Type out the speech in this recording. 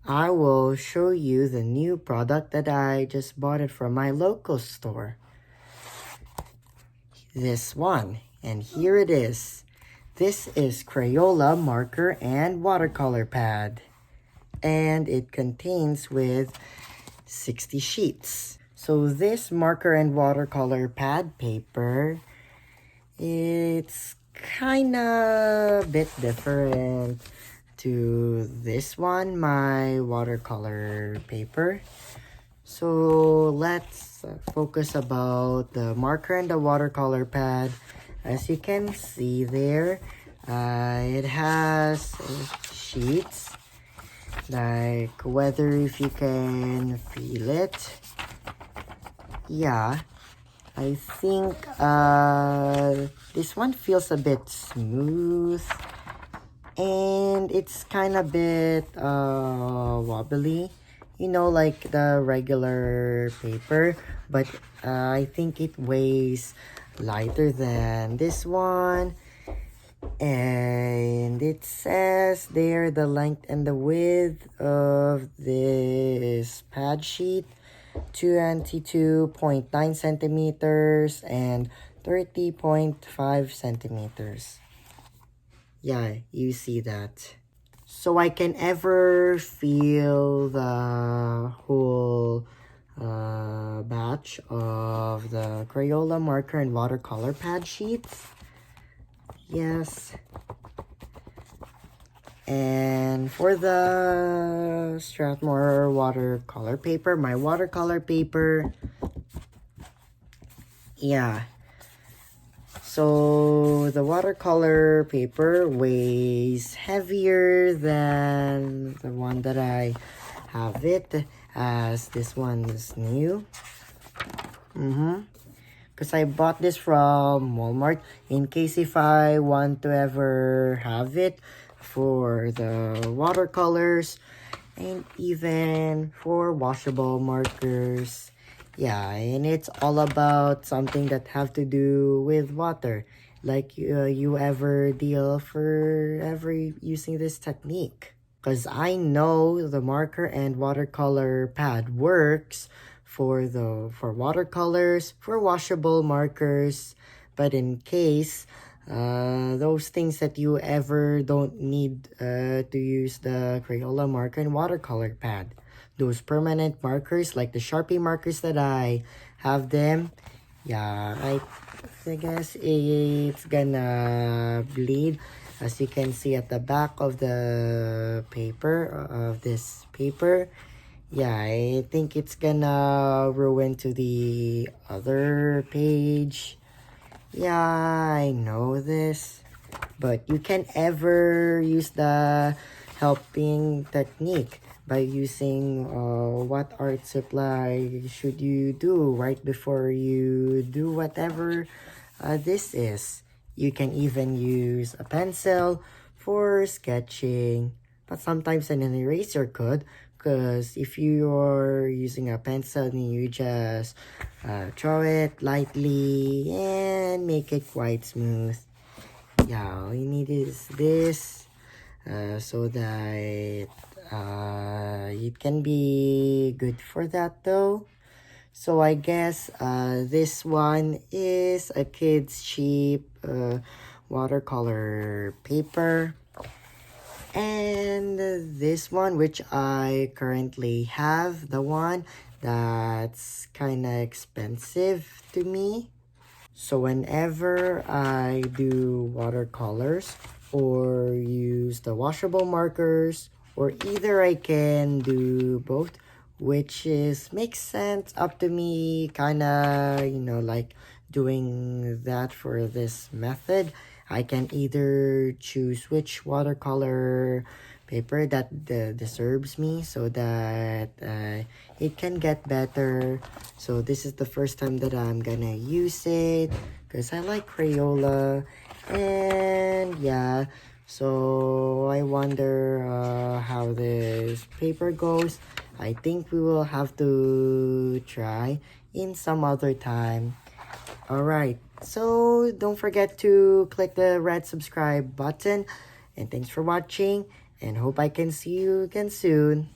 I will show you the new product that I just bought it from my local store. This one, and here it is. This is Crayola marker and watercolor pad, and it contains with 60 sheets. So this marker and watercolor pad paper, it's kinda a bit different to this one, my watercolor paper. So let's focus about the marker and the watercolor pad. As you can see there, it has sheets, like whether if you can feel it. Yeah, I think this one feels a bit smooth, and it's kind of bit wobbly, you know, like the regular paper, but I think it weighs lighter than this one. And it says there the length and the width of this pad sheet: 22.9 centimeters and 30.5 centimeters. Yeah, you see that. So I can ever feel the whole batch of the Crayola marker and watercolor pad sheets. Yes. And for the Strathmore watercolor paper, my watercolor paper, yeah. So the watercolor paper weighs heavier than the one that I have it, as this one is new. Because I bought this from Walmart in case if I want to ever have it for the watercolors and even for washable markers. Yeah, and it's all about something that have to do with water. Like you ever deal for ever using this technique. Because I know the marker and watercolor pad works for watercolors, for washable markers, but in case those things that you ever don't need to use the Crayola marker and watercolor pad, those permanent markers like the Sharpie markers that I have them, yeah, I guess it's gonna bleed, as you can see at the back of the paper, of this paper. Yeah, I think it's gonna ruin to the other page. Yeah, I know this, but you can ever use the helping technique by using what art supply should you do right before you do whatever this is. You can even use a pencil for sketching, but sometimes an eraser could, because if you're using a pencil and you just draw it lightly and make it quite smooth. Yeah, all you need is this so that it can be good for that though. So I guess this one is a kid's cheap watercolor paper. And this one, which I currently have, the one that's kind of expensive to me. So whenever I do watercolors or use the washable markers, or either I can do both, which is makes sense up to me, kind of, you know, like doing that for this method. I can either choose which watercolor paper that deserves me, so that it can get better. So this is the first time that I'm gonna use it because I like Crayola. And yeah, so I wonder how this paper goes. I think we will have to try in some other time. Alright, so don't forget to click the red subscribe button. And thanks for watching, and hope I can see you again soon.